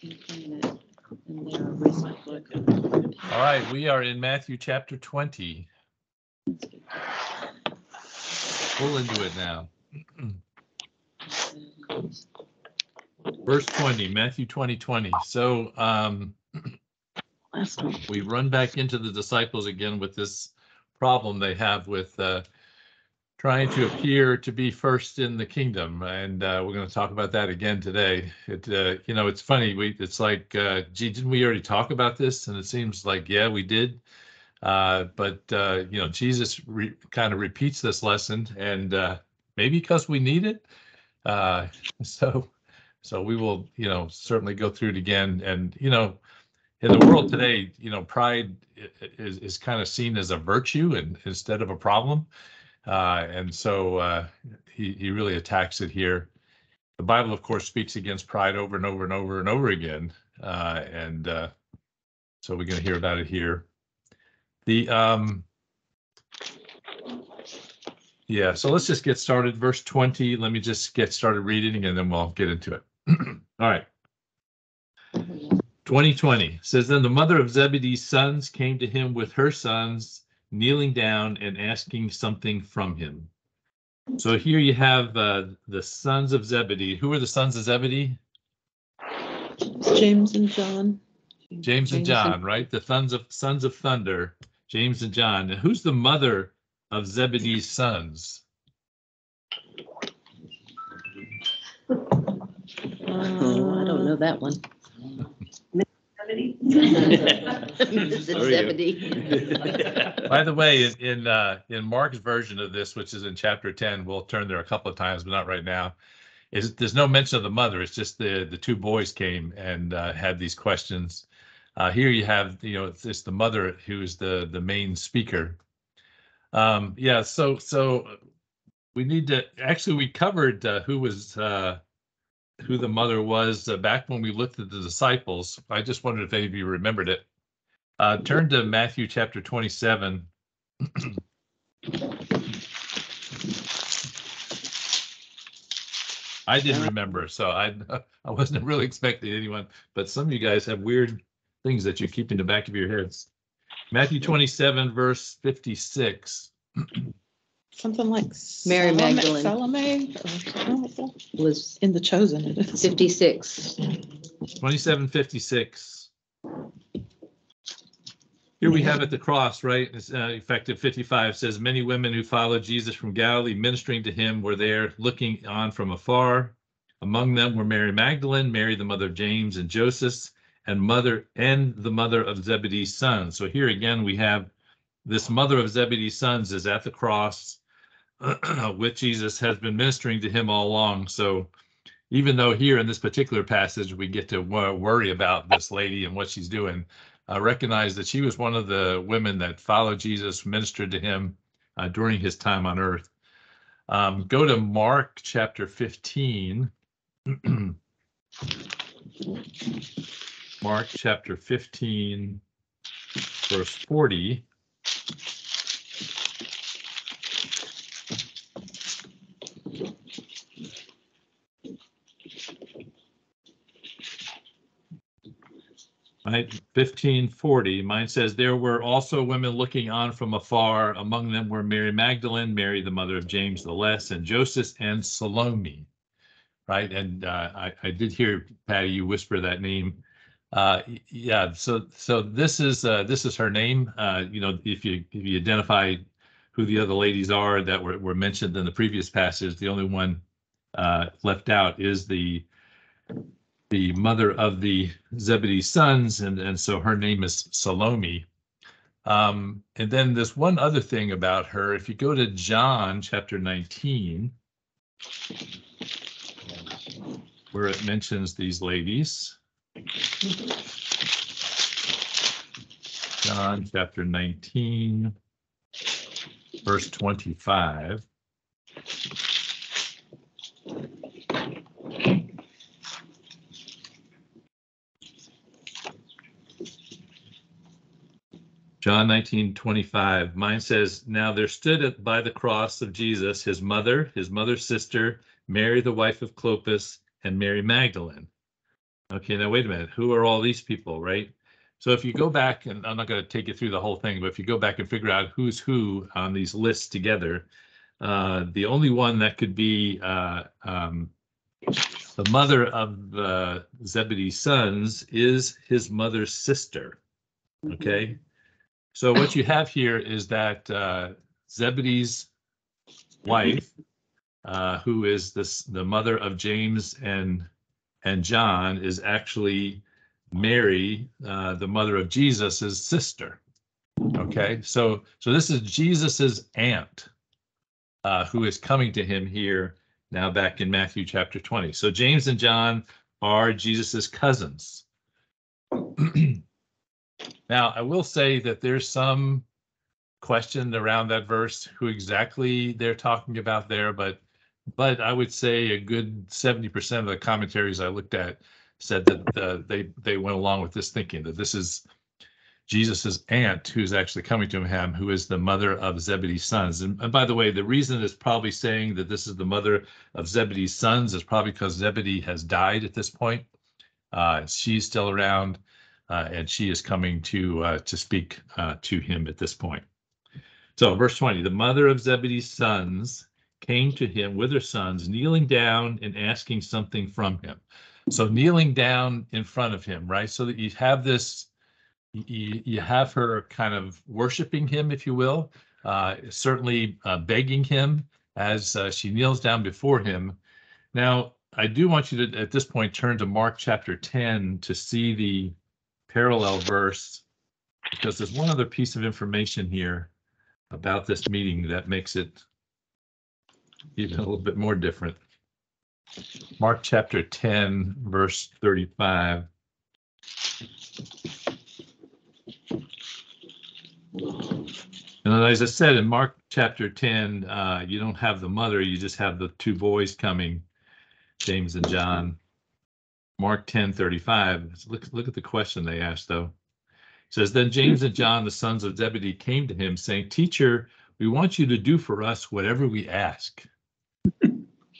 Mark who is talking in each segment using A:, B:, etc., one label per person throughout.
A: can't find it in their original book.
B: All right, we are in Matthew chapter 20. Pull into it now. Verse 20, Matthew 20:20. So
A: Last one.
B: we run back into the disciples again with this problem they have with trying to appear to be first in the kingdom, and we're going to talk about that again today. It's funny. It's like, gee, didn't we already talk about this? And it seems like, yeah, we did. But Jesus kind of repeats this lesson, and maybe because we need it. So we will, certainly go through it again. And in the world today, pride is kind of seen as a virtue and instead of a problem. And so he really attacks it here. The Bible, of course, speaks against pride over and over and over and over again. So we're going to hear about it here. So let's just get started. Verse 20, let me just get started reading and then we'll get into it. All right. 20:20 says, then the mother of Zebedee's sons came to him with her sons, kneeling down and asking something from him. So here you have the sons of Zebedee. Who are the sons of Zebedee?
A: James and John.
B: James and John, right? The sons of thunder, James and John. And who's the mother of Zebedee's sons?
A: I don't know that one. Zebedee.
B: By the way, in Mark's version of this, which is in chapter 10, we'll turn there a couple of times, but not right now. There's no mention of the mother. It's just the two boys came and had these questions. Here you have, it's the mother who's the main speaker. So we need to actually we covered who the mother was back when we looked at the disciples. I just wondered if any of you remembered it. Turn to Matthew chapter 27. I didn't remember, so I wasn't really expecting anyone, but some of you guys have weird things that you keep in the back of your heads. Matthew 27, verse 56.
C: Something like
A: Mary Magdalene.
C: Salome
A: Was
C: in the Chosen. It is
A: 56.
B: 27:56. Here we have at the cross, right? It's effective 55 says, many women who followed Jesus from Galilee, ministering to him, were there looking on from afar. Among them were Mary Magdalene, Mary, the mother of James and Joseph, and the mother of Zebedee's sons. So here again, we have this mother of Zebedee's sons is at the cross with Jesus, has been ministering to him all along. So even though here in this particular passage, we get to worry about this lady and what she's doing, recognize that she was one of the women that followed Jesus, ministered to him during his time on earth. Go to Mark chapter 15. Mark chapter 15, verse 40. Right, 15:40. Mine says, there were also women looking on from afar. Among them were Mary Magdalene, Mary, the mother of James the Less, and Joseph, and Salome. Right, and I did hear Patty, you whisper that name. So this is her name. If you identify who the other ladies are that were mentioned in the previous passage, the only one left out is the mother of the Zebedee sons, and so her name is Salome. And then there's one other thing about her. If you go to John chapter 19, where it mentions these ladies. John chapter 19, verse 25. John 19:25. Mine says, now there stood by the cross of Jesus his mother's sister, Mary the wife of Clopas, and Mary Magdalene. Okay, now wait a minute. Who are all these people, right? So if you go back, and I'm not going to take you through the whole thing, but if you go back and figure out who's who on these lists together, the only one that could be the mother of Zebedee's sons is his mother's sister. Okay, so what you have here is that Zebedee's wife, who is the mother of James and John, is actually Mary, the mother of Jesus's sister. Okay, so this is Jesus's aunt, who is coming to him here now back in Matthew chapter 20. So James and John are Jesus's cousins. Now, I will say that there's some question around that verse, who exactly they're talking about there, but I would say a good 70% of the commentaries I looked at said that they went along with this thinking, that this is Jesus's aunt who's actually coming to him, who is the mother of Zebedee's sons. And by the way, the reason it's probably saying that this is the mother of Zebedee's sons is probably because Zebedee has died at this point. She's still around, and she is coming to speak to him at this point. So verse 20, the mother of Zebedee's sons came to him with her sons, kneeling down and asking something from him. So kneeling down in front of him, right? So that you have this, you have her kind of worshiping him, if you will, certainly begging him as she kneels down before him. Now, I do want you to, at this point, turn to Mark chapter 10 to see the parallel verse, because there's one other piece of information here about this meeting that makes it even a little bit more different. Mark chapter 10, verse 35. And as I said, in Mark chapter 10, you don't have the mother, you just have the two boys coming, James and John. Mark 10:35. Look at the question they asked, though. It says, then James and John, the sons of Zebedee, came to him, saying, Teacher, we want you to do for us whatever we ask.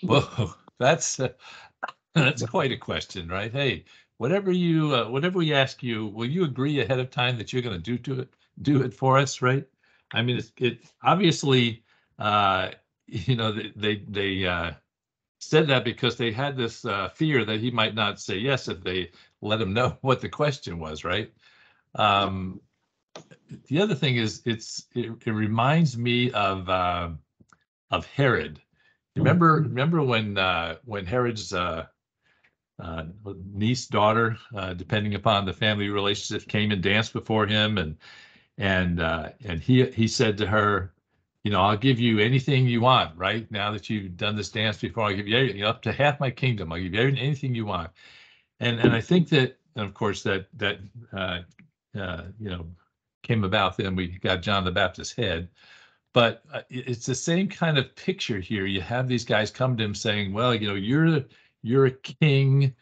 B: Whoa, that's quite a question, right? Hey, whatever we ask you, will you agree ahead of time that you're going to do it for us, right? I mean, it obviously, they said that because they had this fear that he might not say yes if they let him know what the question was, right? The other thing is, it reminds me of Herod. Remember when Herod's niece, daughter, depending upon the family relationship, came and danced before him, and he said to her, I'll give you anything you want, right? Now that you've done this dance before, I'll give you up to half my kingdom. I'll give you anything you want. And I think that, and of course, that came about. Then we got John the Baptist's head. But it's the same kind of picture here. You have these guys come to him saying, well, you're a king.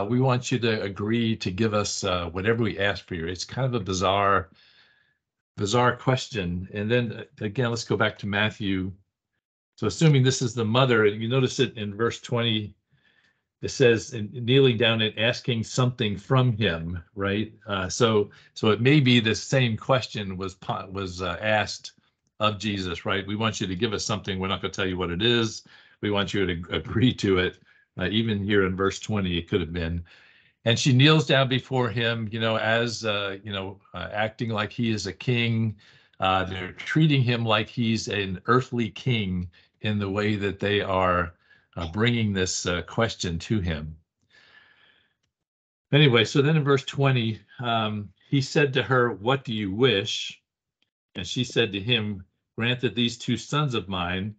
B: We want you to agree to give us whatever we ask for you. It's kind of a bizarre question. And then again, let's go back to Matthew. So assuming this is the mother, you notice it in verse 20, it says, kneeling down and asking something from him, right? So it may be the same question was asked of Jesus, right? We want you to give us something. We're not going to tell you what it is. We want you to agree to it. Even here in verse 20, it could have been. And she kneels down before him, as acting like he is a king. They're treating him like he's an earthly king in the way that they are bringing this question to him. Anyway, so then in verse 20, he said to her, what do you wish? And she said to him, grant that these two sons of mine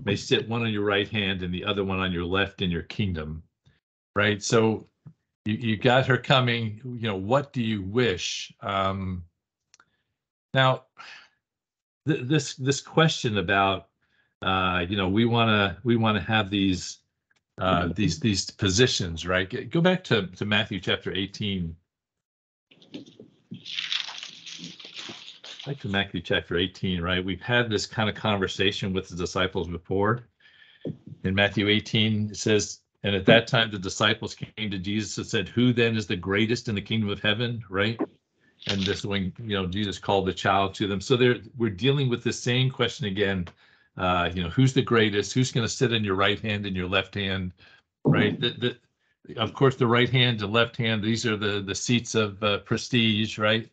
B: may sit one on your right hand and the other one on your left in your kingdom. Right? So you got her coming, what do you wish? Now, this question about, we want to have these positions, right? Go back to Matthew chapter 18. Back to Matthew chapter 18, right? We've had this kind of conversation with the disciples before. In Matthew 18, it says, And at that time, the disciples came to Jesus and said, "Who then is the greatest in the kingdom of heaven?" Right? And this is when, Jesus called the child to them. So we're dealing with the same question again. Who's the greatest? Who's going to sit in your right hand and your left hand? Right? Of course, the right hand and left hand, these are the seats of prestige, right?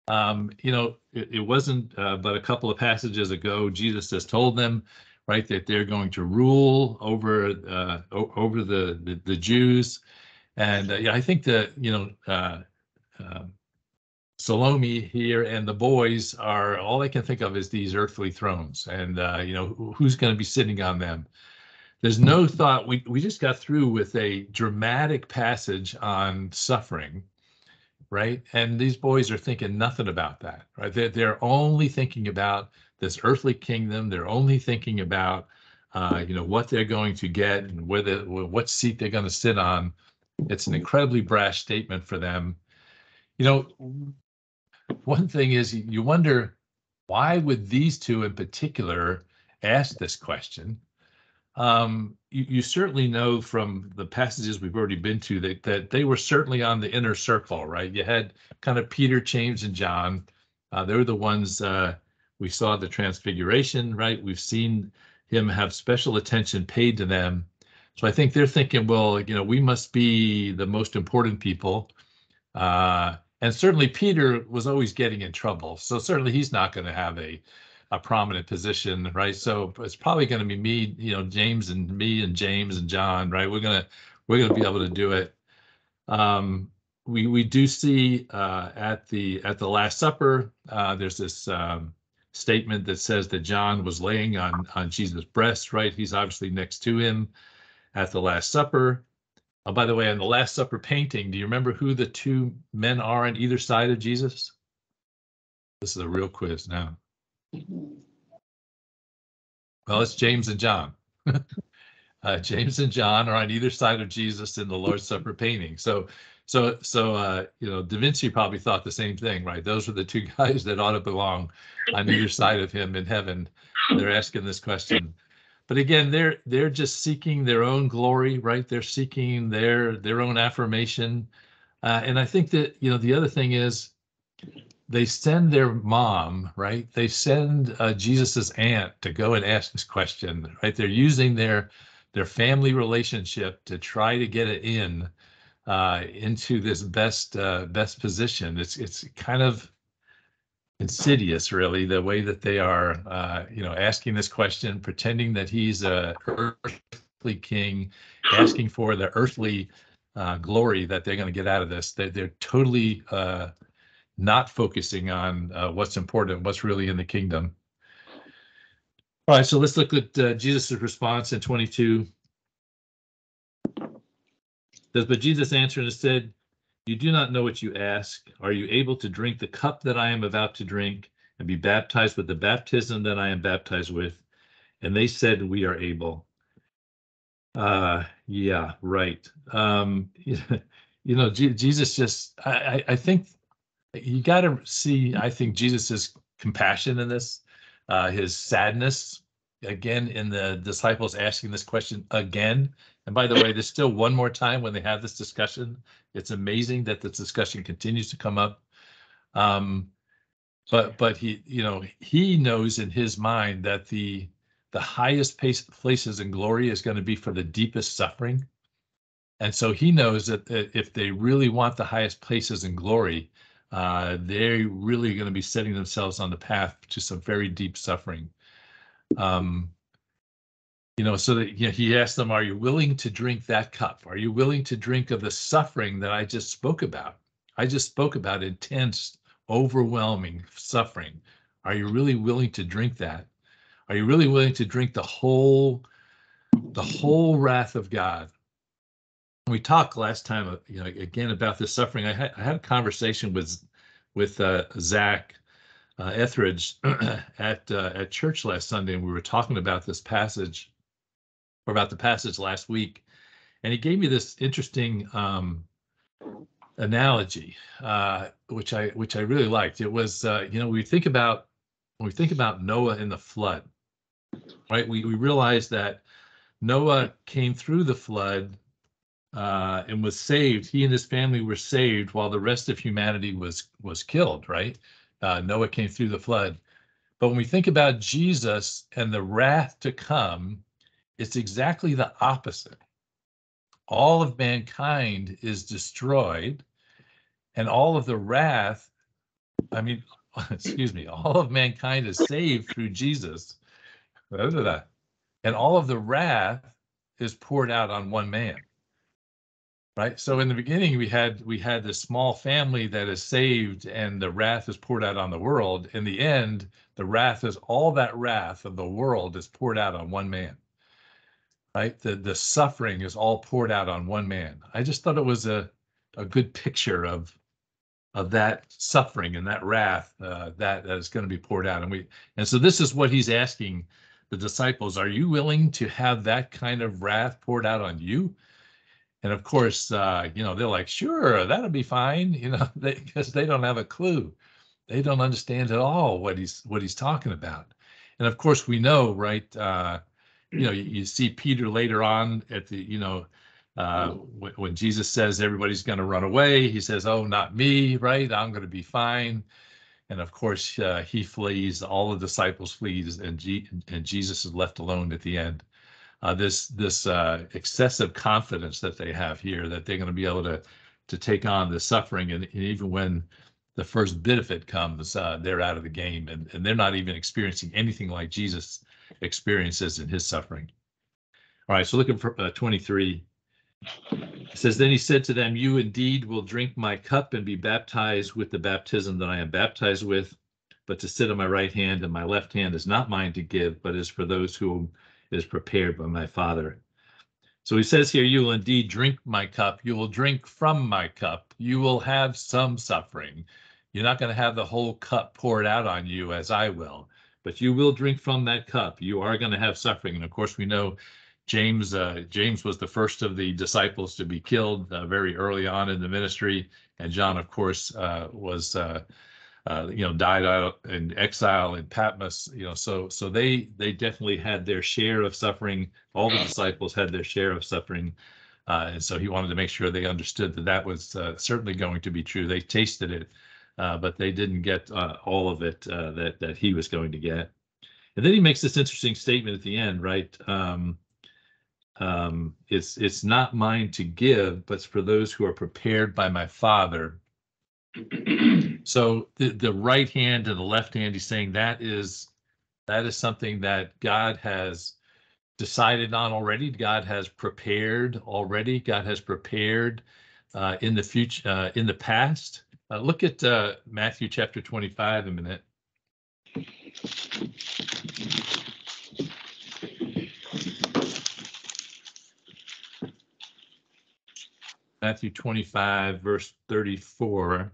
B: It wasn't but a couple of passages ago, Jesus has told them, right, that they're going to rule over the Jews. And I think that, Salome here and the boys are, all I can think of is these earthly thrones, and who's going to be sitting on them. There's no thought. We just got through with a dramatic passage on suffering, right? And these boys are thinking nothing about that, right? They're only thinking about this earthly kingdom. They're only thinking about what they're going to get and what seat they're going to sit on. It's an incredibly brash statement for them. One thing is, you wonder, why would these two in particular ask this question? You certainly know from the passages we've already been to that they were certainly on the inner circle, right? You had kind of Peter, James, and John. They were the ones we saw the transfiguration, right? We've seen him have special attention paid to them. So I think they're thinking, well, we must be the most important people. And certainly Peter was always getting in trouble. So certainly he's not going to have a prominent position, right? So it's probably going to be me, James and me and James and John, right? We're gonna be able to do it. We do see at the Last Supper, there's this statement that says that John was laying on Jesus' breast, right? He's obviously next to him at the Last Supper. Oh, by the way, on the Last Supper painting, do you remember who the two men are on either side of Jesus? This is a real quiz now. Well, it's James and John. James and John are on either side of Jesus in the Lord's Supper painting. So Da Vinci probably thought the same thing, right? Those are the two guys that ought to belong on either side of him in heaven. They're asking this question. But again, they're just seeking their own glory, right? They're seeking their own affirmation. And I think that, the other thing is, they send their mom, right? They send Jesus's aunt to go and ask this question, right? They're using their family relationship to try to get it into this best position. It's kind of insidious, really, the way that they are, asking this question, pretending that he's a earthly king, asking for the earthly glory that they're going to get out of this. They're totally not focusing on what's important, what's really in the kingdom. All right, so let's look at Jesus' response in 22. But Jesus answered and said, "You do not know what you ask. Are you able to drink the cup that I am about to drink and be baptized with the baptism that I am baptized with?" And they said, "We are able." Yeah, right. Jesus just, I think you got to see, I think, Jesus's compassion in this, his sadness, again, in the disciples asking this question again. And by the way, there's still one more time when they have this discussion. It's amazing that this discussion continues to come up. But he knows in his mind that the highest places in glory is going to be for the deepest suffering. And so he knows that if they really want the highest places in glory, they're really going to be setting themselves on the path to some very deep suffering. So that he asked them, "Are you willing to drink that cup? Are you willing to drink of the suffering that I just spoke about? I just spoke about intense, overwhelming suffering. Are you really willing to drink that? Are you really willing to drink the whole wrath of God?" We talked last time, again, about this suffering. I had a conversation with Zach Etheridge at church last Sunday, and we were talking about this passage, or about the passage last week, and he gave me this interesting analogy, which I really liked. It was, when we think about Noah and the flood, right? We realize that Noah came through the flood and was saved. He and his family were saved while the rest of humanity was killed, right? Noah came through the flood. But when we think about Jesus and the wrath to come, it's exactly the opposite. All of mankind is destroyed, and all of the wrath, excuse me, all of mankind is saved through Jesus. And all of the wrath is poured out on one man. Right. So in the beginning, we had this small family that is saved, and the wrath is poured out on the world. In the end, all that wrath of the world is poured out on one man. Right. The suffering is all poured out on one man. I just thought it was a good picture of that suffering and that wrath that is going to be poured out. And so this is what he's asking the disciples: are you willing to have that kind of wrath poured out on you? And of course, they're like, sure, that'll be fine, because they don't have a clue. They don't understand at all what he's talking about. And of course, we know, right? You see Peter later on at the, when Jesus says everybody's going to run away, he says, oh, not me, right? I'm going to be fine. And of course, he flees, all the disciples flees, and Jesus is left alone at the end. This excessive confidence that they have here, that they're going to be able to take on the suffering, and even when the first bit of it comes, they're out of the game, and they're not even experiencing anything like Jesus experiences in his suffering. All right, so look at 23. It says, then he said to them, you indeed will drink my cup and be baptized with the baptism that I am baptized with, but to sit on my right hand and my left hand is not mine to give, but is for those who is prepared by my Father. So he says here, you will indeed drink my cup. You will drink from my cup. You will have some suffering. You're not going to have the whole cup poured out on you as I will, but you will drink from that cup. You are going to have suffering. And of course, we know James was the first of the disciples to be killed very early on in the ministry. And John, of course, was died out in exile in Patmos, so they definitely had their share of suffering. All the disciples had their share of suffering. And so he wanted to make sure they understood that was certainly going to be true. They tasted it, but they didn't get all of it that he was going to get. And then he makes this interesting statement at the end, right? It's not mine to give, but it's for those who are prepared by my Father. So the right hand and the left hand, he's saying that is something that God has decided on already. God has prepared already. God has prepared in the future, in the past. Look at Matthew chapter 25 a minute. Matthew 25, verse 34.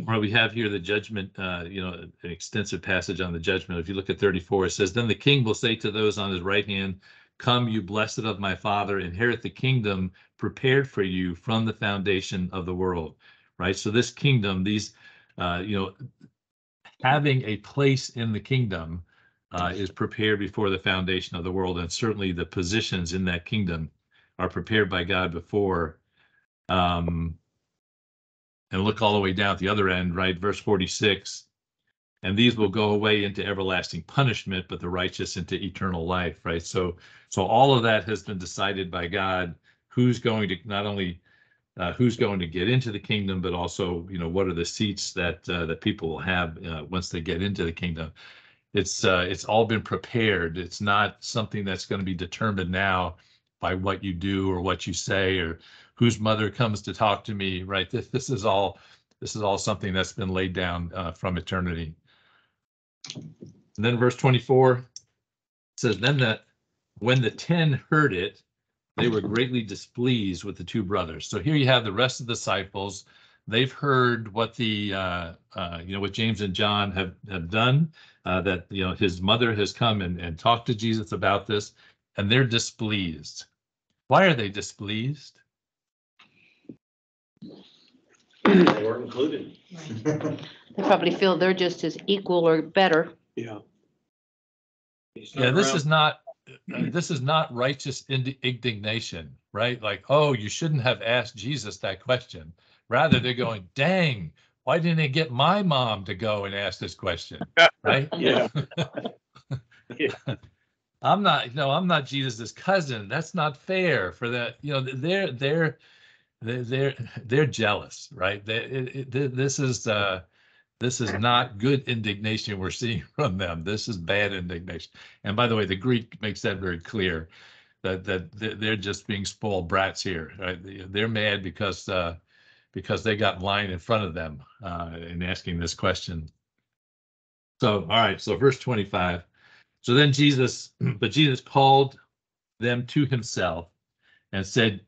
B: Well, we have here the judgment, an extensive passage on the judgment. If you look at 34, it says, then the king will say to those on his right hand, come, you blessed of my Father, inherit the kingdom prepared for you from the foundation of the world. Right. So this kingdom, these, having a place in the kingdom is prepared before the foundation of the world. And certainly the positions in that kingdom are prepared by God before. And look all the way down at the other end, right? Verse 46, and these will go away into everlasting punishment, but the righteous into eternal life, right? So all of that has been decided by God, who's going to not only who's going to get into the kingdom, but also, what are the seats that people will have once they get into the kingdom. It's all been prepared. It's not something that's going to be determined now by what you do or what you say or whose mother comes to talk to me, right? This is all something that's been laid down from eternity. And then verse 24 says, then that when the 10 heard it, they were greatly displeased with the two brothers. So here you have the rest of the disciples. They've heard what what James and John have done, that, his mother has come and talked to Jesus about this, and they're displeased. Why are they displeased?
D: They were included.
A: They probably feel they're just as equal or better.
E: Yeah.
B: Yeah, this is not righteous indignation, right? Like, oh, you shouldn't have asked Jesus that question. Rather, they're going, dang, why didn't they get my mom to go and ask this question? Right?
E: Yeah.
B: I'm not Jesus's cousin. That's not fair for that. You know, they're jealous, right? This is not good indignation we're seeing from them. This is bad indignation. And by the way, the Greek makes that very clear that they're just being spoiled brats here. Right? They're mad because they got in line in front of them in asking this question. So, all right. So verse 25. So then Jesus called them to himself and said,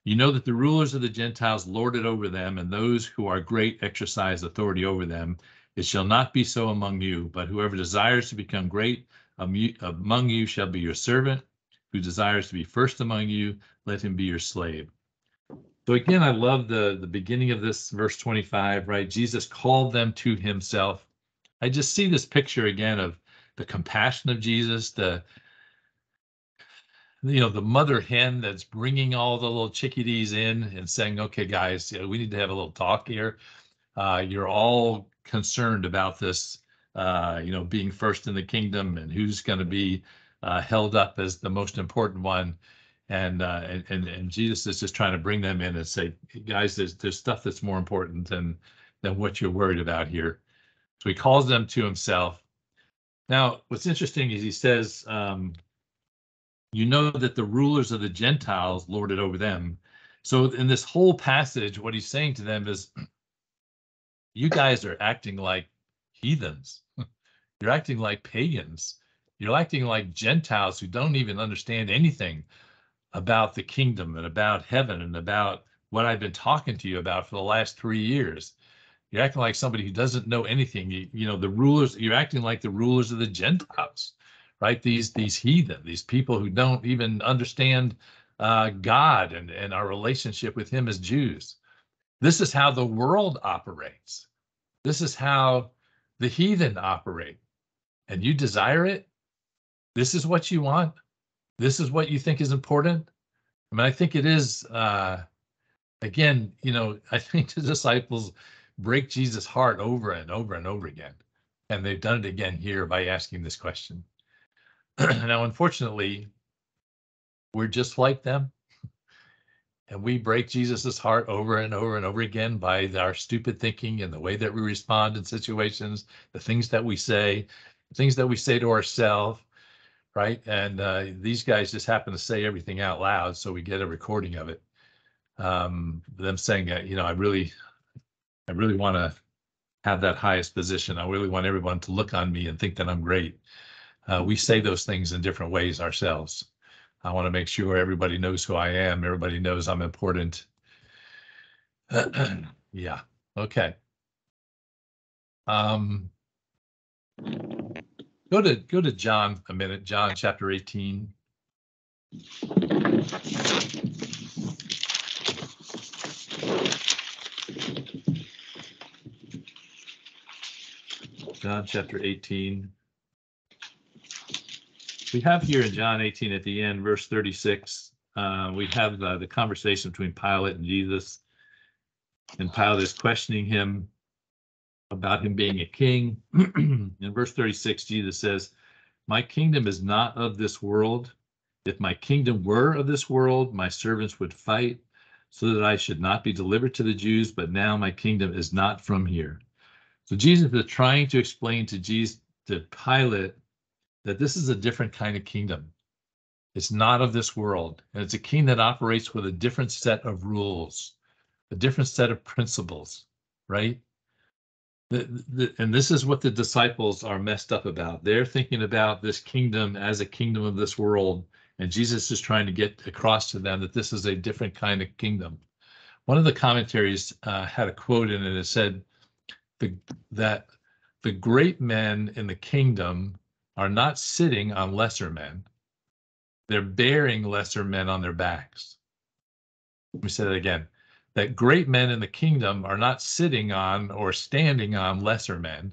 B: you know that the rulers of the Gentiles lord it over them, and those who are great exercise authority over them. It shall not be so among you, but whoever desires to become great among you shall be your servant. Who desires to be first among you, let him be your slave. So again, I love the beginning of this verse 25, right? Jesus called them to himself. I just see this picture again of the compassion of Jesus, the mother hen that's bringing all the little chickadees in and saying, okay, guys, we need to have a little talk here. You're all concerned about this, being first in the kingdom and who's going to be held up as the most important one. And Jesus is just trying to bring them in and say, guys, there's stuff that's more important than what you're worried about here. So he calls them to himself. Now, what's interesting is he says, you know that the rulers of the Gentiles lord it over them. So in this whole passage, what he's saying to them is, you guys are acting like heathens. You're acting like pagans. You're acting like Gentiles who don't even understand anything about the kingdom and about heaven and about what I've been talking to you about for the last 3 years. You're acting like somebody who doesn't know anything. The rulers, you're acting like the rulers of the Gentiles, right? These heathen, these people who don't even understand God and our relationship with him as Jews. This is how the world operates. This is how the heathen operate. And you desire it? This is what you want? This is what you think is important? I mean, I think it is, again, I think the disciples break Jesus' heart over and over and over again. And they've done it again here by asking this question. Now, unfortunately, we're just like them. And we break Jesus's heart over and over and over again by our stupid thinking and the way that we respond in situations, the things that we say to ourselves, right? And these guys just happen to say everything out loud, so we get a recording of it. Them saying, I really want to have that highest position. I really want everyone to look on me and think that I'm great. We say those things in different ways ourselves. I want to make sure everybody knows who I am. Everybody knows I'm important. Yeah. Okay. Go to John a minute. John chapter 18. John chapter 18. We have here in John 18 at the end, verse 36, we have the conversation between Pilate and Jesus. And Pilate is questioning him about him being a king. In verse 36, Jesus says, my kingdom is not of this world. If my kingdom were of this world, my servants would fight so that I should not be delivered to the Jews, but now my kingdom is not from here. So Jesus is trying to explain to Pilate that this is a different kind of kingdom. It's not of this world. And it's a king that operates with a different set of rules, a different set of principles, right? And this is what the disciples are messed up about. They're thinking about this kingdom as a kingdom of this world. And Jesus is trying to get across to them that this is a different kind of kingdom. One of the commentaries had a quote in it that said that the great men in the kingdom are not sitting on lesser men. They're bearing lesser men on their backs. Let me say that again. that great men in the kingdom are not sitting on or standing on lesser men.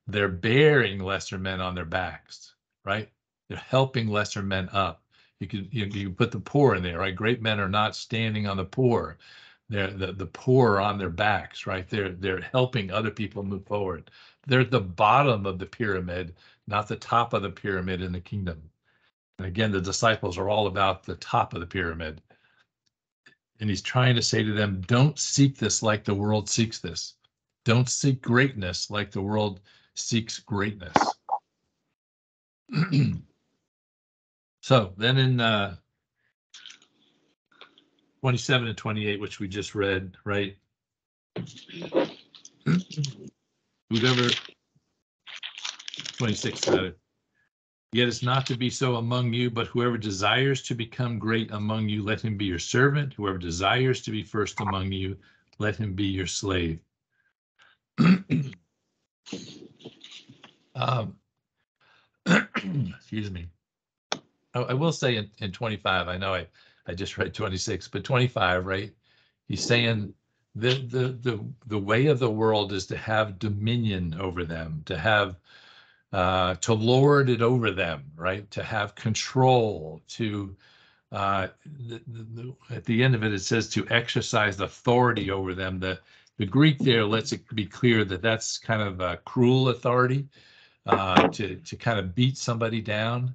B: They're bearing lesser men on their backs, right? They're helping lesser men up. You can put the poor in there, right? Great men are not standing on the poor. They're the poor are on their backs, right? They're helping other people move forward. They're at the bottom of the pyramid, not the top of the pyramid in the kingdom. And again, the disciples are all about the top of the pyramid. And he's trying to say to them, don't seek this like the world seeks this. Don't seek greatness like the world seeks greatness. So then in 27 and 28, which we just read, right? Whoever, 26, yet it's not to be so among you, but whoever desires to become great among you, let him be your servant. Whoever desires to be first among you, let him be your slave. Excuse me. I will say in 25, I know I just read 26, but 25, right? He's saying the way of the world is to have dominion over them, to have to lord it over them, right? To have control, to at the end of it, it says to exercise authority over them. The Greek there lets it be clear that that's kind of a cruel authority, to kind of beat somebody down.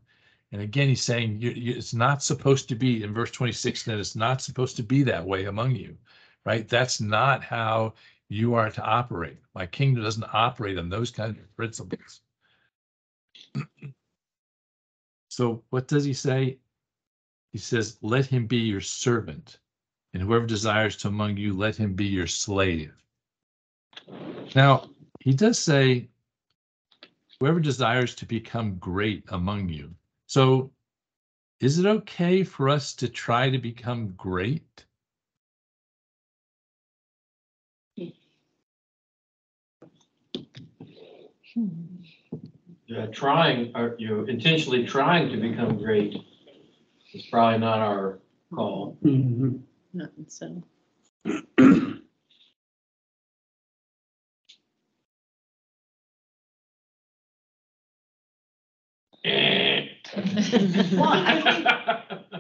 B: And again, he's saying it's not supposed to be, in verse 26, that it's not supposed to be that way among you, right? That's not how you are to operate. My kingdom doesn't operate on those kinds of principles. So what does he say? He says, let him be your servant, and whoever desires to among you, let him be your slave. Now, he does say, whoever desires to become great among you. So is it okay for us to try to become great?
D: Trying, or intentionally trying to become great is probably not our call.
C: Not so.
E: Well,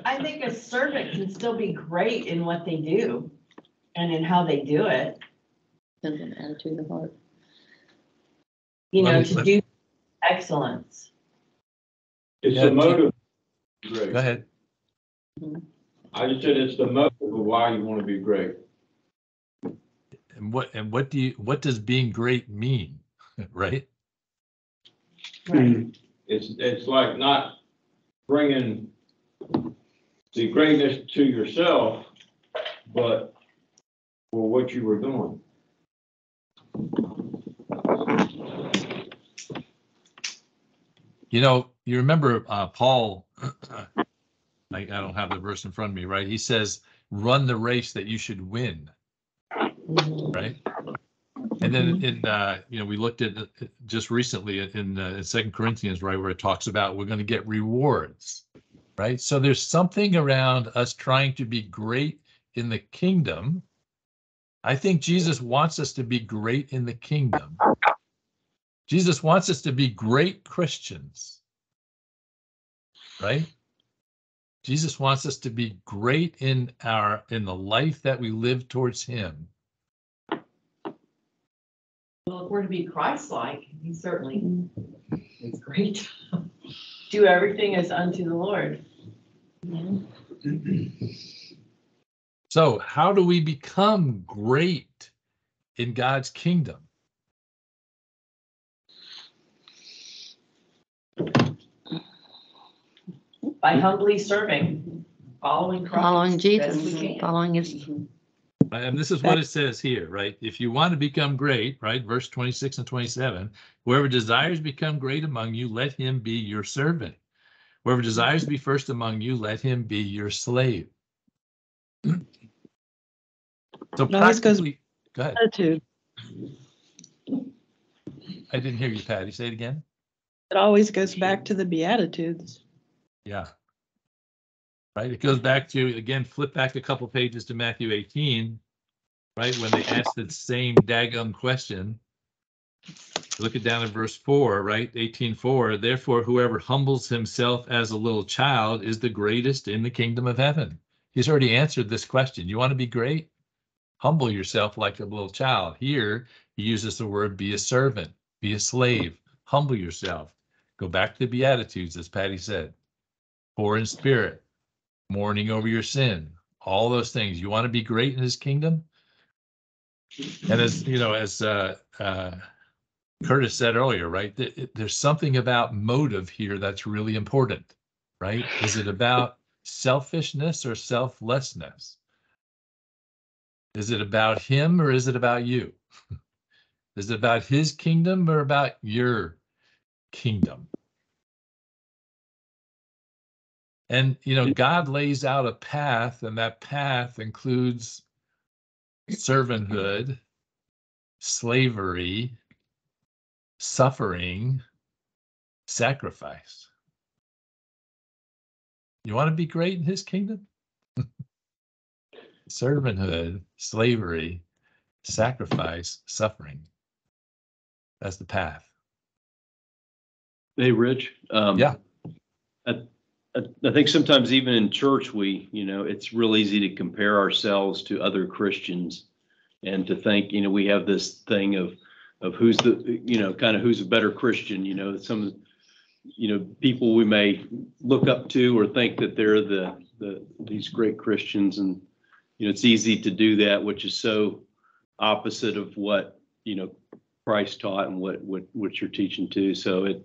E: I think a servant can still be great in what they do and in how they do it.
A: Depends on the attitude of the heart.
E: You know,
B: Let
E: to
B: me-
E: do excellence.
F: It's
B: Yeah,
F: the motive.
B: Go ahead.
F: I just said it's the motive of why you want to be great.
B: And what does being great mean? Right?
E: Right.
F: It's like not bringing the greatness to yourself, but for what you were doing.
B: You know, you remember Paul, I don't have the verse in front of me, right? He says, run the race that you should win, right? And then we looked at just recently in 2 Corinthians, right, where it talks about we're going to get rewards, right? So there's something around us trying to be great in the kingdom. I think Jesus wants us to be great in the kingdom. Jesus wants us to be great Christians, right? Jesus wants us to be great in the life that we live towards him.
E: Well, if we're to be Christ-like, he certainly is great. Do everything as unto the Lord.
B: So how do we become great in God's kingdom?
E: By humbly serving, following Christ.
A: Following
E: best
A: Jesus,
E: we can.
A: following his,
B: And this is what it says here, right? If you want to become great, right? Verse 26 and 27, whoever desires to become great among you, let him be your servant. Whoever desires to be first among you, let him be your slave. So
C: It always goes-
B: practically, go ahead.
C: Attitude.
B: I didn't hear you, Patty. Say it again.
C: It always goes back to the Beatitudes.
B: Yeah. Right. It goes back to, again, flip back a couple pages to Matthew 18. right? When they asked the same daggum question, look it down in verse 4, right? 18:4. Therefore, whoever humbles himself as a little child is the greatest in the kingdom of heaven. He's already answered this question. You want to be great? Humble yourself like a little child. Here, he uses the word be a servant, be a slave, humble yourself. Go back to the Beatitudes, as Patty said. Poor in spirit, mourning over your sin, all those things. You want to be great in his kingdom? And as you know, as Curtis said earlier, right? There's something about motive here that's really important, right? Is it about selfishness or selflessness? Is it about him or is it about you? Is it about his kingdom or about your kingdom? And, you know, God lays out a path, and that path includes servanthood, slavery, suffering, sacrifice. You want to be great in his kingdom? Servanthood, slavery, sacrifice, suffering. That's the path.
G: Hey, Rich.
B: Yeah.
G: I think sometimes even in church, it's real easy to compare ourselves to other Christians and to think, we have this thing of who's the, kind of who's a better Christian, some, people we may look up to or think that they're these great Christians. And, it's easy to do that, which is so opposite of what, Christ taught and what you're teaching too. So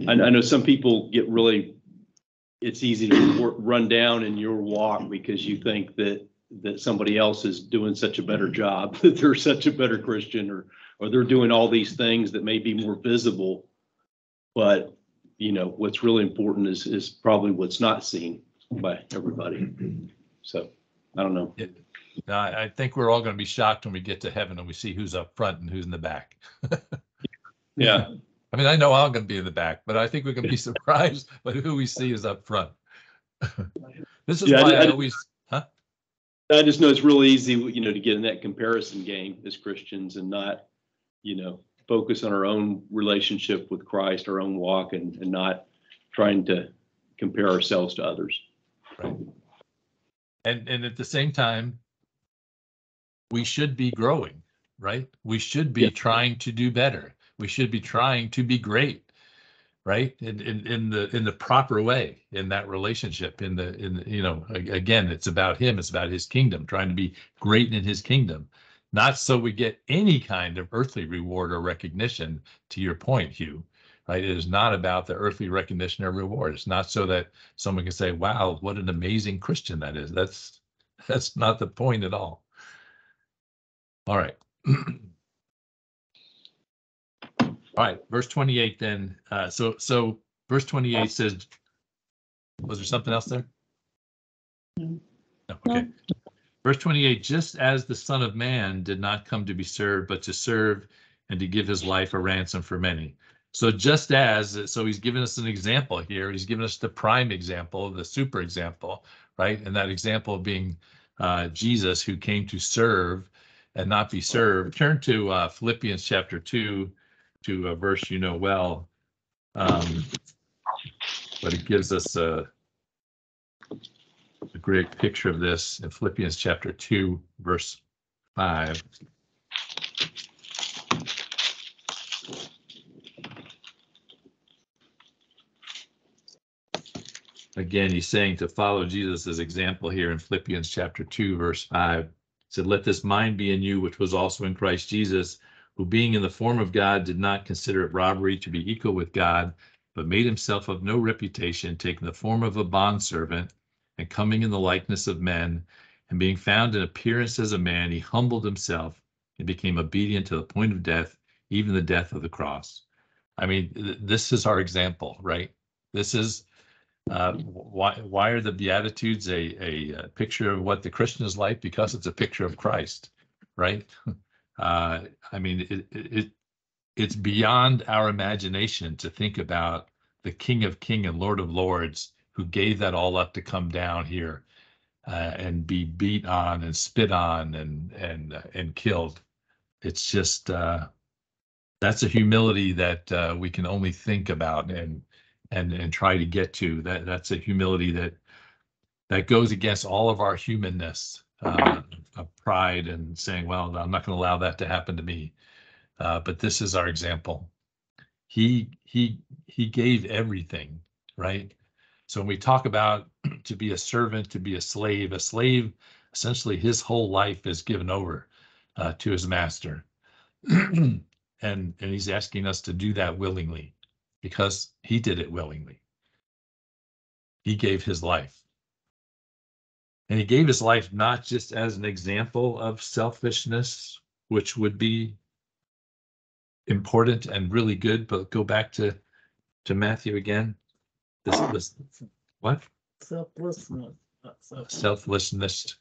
G: I know some people get it's easy to run down in your walk because you think that somebody else is doing such a better job, that they're such a better Christian, or they're doing all these things that may be more visible. But, what's really important is probably what's not seen by everybody. So I don't know.
B: No, I think we're all going to be shocked when we get to heaven and we see who's up front and who's in the back.
G: Yeah.
B: I mean, I know I'm going to be in the back, but I think we can be surprised by who we see is up front. This is why I always,
G: I just know it's really easy, to get in that comparison game as Christians and not, focus on our own relationship with Christ, our own walk, and not trying to compare ourselves to others.
B: Right. And at the same time, we should be growing, right? We should be trying to do better. We should be trying to be great, right? In the proper way, in that relationship, again, it's about him, it's about his kingdom, trying to be great in his kingdom, not so we get any kind of earthly reward or recognition, to your point, Hugh, right? It is not about the earthly recognition or reward. It's not so that someone can say, wow, what an amazing Christian that is. That's not the point at all. All right. All right, verse 28 then. So verse 28 says, was there something else there? No, okay. Verse 28, just as the Son of Man did not come to be served, but to serve and to give his life a ransom for many. So just as, so he's given us an example here. He's given us the prime example, the super example, right? And that example being Jesus, who came to serve and not be served. Turn to Philippians chapter 2, to a verse you know well, but it gives us a great picture of this in Philippians chapter 2, verse 5. Again, he's saying to follow Jesus' example here in Philippians chapter 2, verse 5. He said, let this mind be in you, which was also in Christ Jesus, who being in the form of God did not consider it robbery to be equal with God, but made himself of no reputation, taking the form of a bondservant, and coming in the likeness of men, and being found in appearance as a man, he humbled himself and became obedient to the point of death, even the death of the cross. I mean, this is our example, right? This is why are the Beatitudes a picture of what the Christian is like? Because it's a picture of Christ, right? I mean, it's beyond our imagination to think about the King of Kings and Lord of Lords who gave that all up to come down here and be beat on and spit on and killed. It's just that's a humility that we can only think about and try to get to. That's a humility that goes against all of our humanness, of pride and saying, well, I'm not going to allow that to happen to me. But this is our example. He gave everything, right? So when we talk about to be a servant, to be a slave, essentially his whole life is given over to his master. And he's asking us to do that willingly because he did it willingly. He gave his life. And he gave his life not just as an example of selfishness, which would be important and really good, but go back to Matthew again. This what?
C: Selflessness.
B: Selflessness.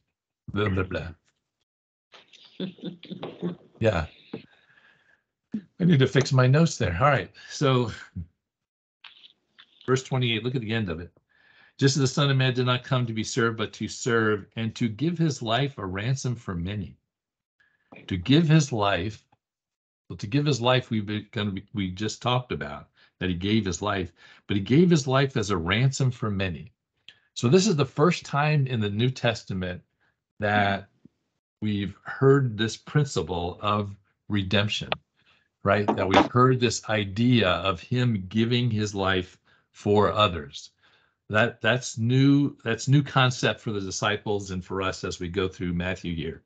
B: Blah, blah, blah. Yeah. I need to fix my notes there. All right. So verse 28, look at the end of it. Just as the Son of Man did not come to be served, but to serve and to give his life a ransom for many. To give his life, well, to give his life, we just talked about that he gave his life, but he gave his life as a ransom for many. So this is the first time in the New Testament that we've heard this principle of redemption, right? That we've heard this idea of him giving his life for others. That's new concept for the disciples and for us as we go through Matthew here,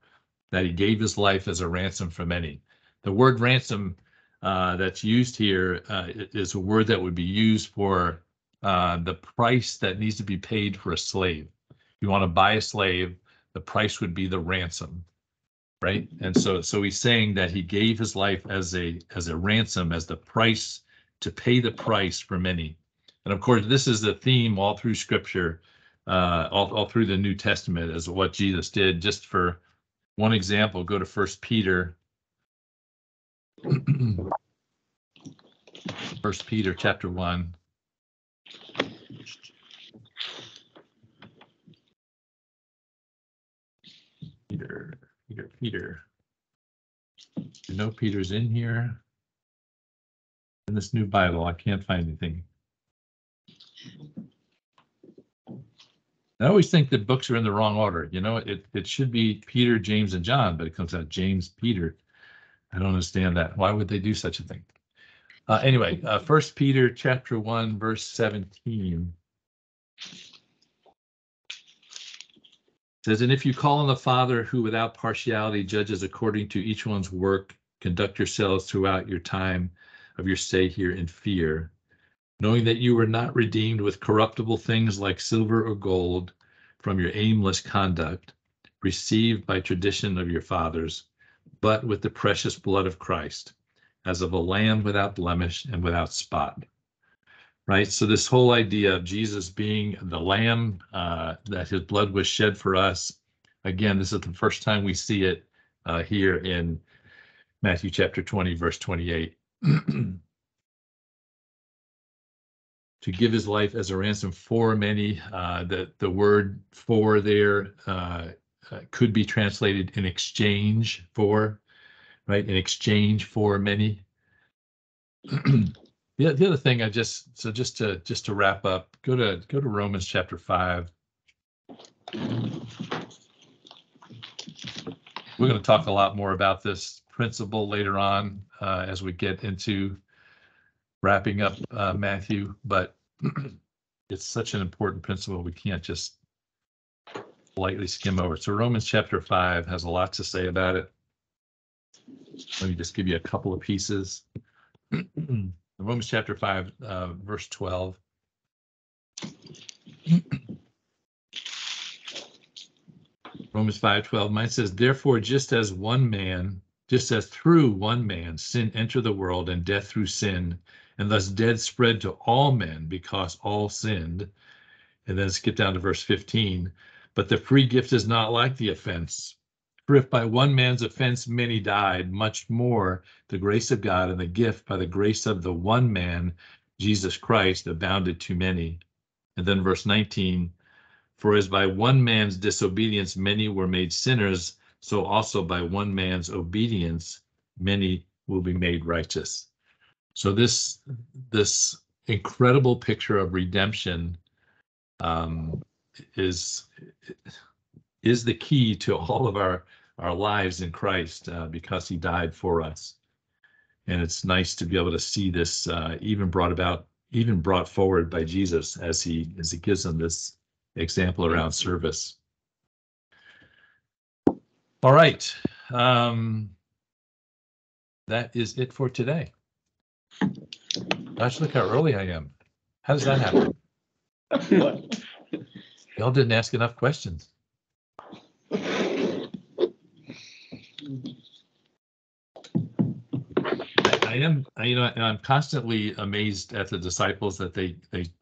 B: that he gave his life as a ransom for many. The word ransom that's used here is a word that would be used for the price that needs to be paid for a slave. If you want to buy a slave, the price would be the ransom, right? And so he's saying that he gave his life as a ransom, as the price to pay the price for many. And of course, this is the theme all through Scripture, all through the New Testament, as what Jesus did. Just for one example, go to 1 Peter. 1 Peter chapter 1. Peter. You know Peter's in here. In this new Bible, I can't find anything. I always think that books are in the wrong order. You know, it should be Peter, James, and John, but it comes out James, Peter. I don't understand that. Why would they do such a thing? Anyway, 1 Peter chapter 1, verse 17. Says, and if you call on the Father who without partiality judges according to each one's work, conduct yourselves throughout your time of your stay here in fear, knowing that you were not redeemed with corruptible things like silver or gold from your aimless conduct, received by tradition of your fathers, but with the precious blood of Christ, as of a lamb without blemish and without spot. Right? So this whole idea of Jesus being the lamb, that his blood was shed for us. Again, this is the first time we see it here in Matthew chapter 20, verse 28. To give his life as a ransom for many. The word for there could be translated in exchange for, right? In exchange for many. The other thing just to wrap up, go to Romans chapter 5. We're going to talk a lot more about this principle later on as we get into wrapping up Matthew, but it's such an important principle we can't just lightly skim over. So Romans chapter 5 has a lot to say about it. Let me just give you a couple of pieces. Romans chapter 5, verse 12. Romans 5:12, mine says, therefore, just as through one man sin entered the world, and death through sin, and thus death spread to all men because all sinned. And then skip down to verse 15. But the free gift is not like the offense. For if by one man's offense many died, much more the grace of God and the gift by the grace of the one man, Jesus Christ, abounded to many. And then verse 19, For as by one man's disobedience many were made sinners, so also by one man's obedience many will be made righteous. So this incredible picture of redemption is the key to all of our lives in Christ, because he died for us. And it's nice to be able to see this even brought forward by Jesus as he gives them this example around service. All right. That is it for today. Gosh, look how early I am. How does that happen?
G: What?
B: Y'all didn't ask enough questions. I'm constantly amazed at the disciples that they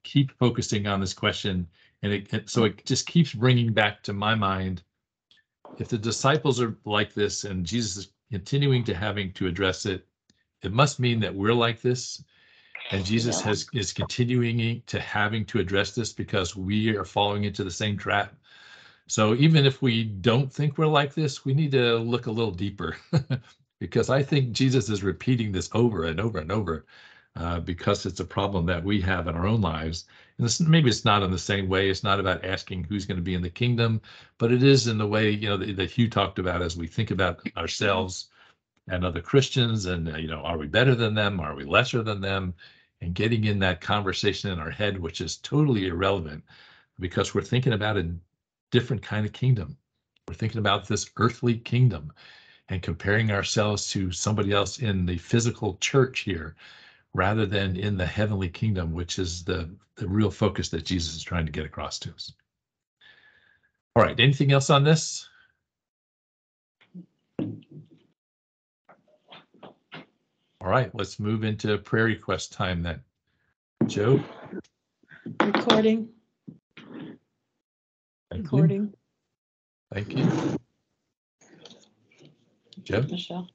B: keep focusing on this question, and so it just keeps bringing back to my mind, if the disciples are like this and Jesus is continuing to having to address it, it must mean that we're like this, and Jesus is continuing to having to address this because we are falling into the same trap. So even if we don't think we're like this, we need to look a little deeper. Because I think Jesus is repeating this over and over and over, because it's a problem that we have in our own lives. And maybe it's not in the same way. It's not about asking who's going to be in the kingdom, but it is in the way, that Hugh talked about, as we think about ourselves and other Christians, and are we better than them? Are we lesser than them? And getting in that conversation in our head, which is totally irrelevant, because we're thinking about a different kind of kingdom. We're thinking about this earthly kingdom and comparing ourselves to somebody else in the physical church here, rather than in the heavenly kingdom, which is the real focus that Jesus is trying to get across to us. All right, anything else on this? All right, let's move into prayer request time then. Joe?
C: Recording.
B: Thank
C: Recording.
B: you. Joe?
C: Michelle.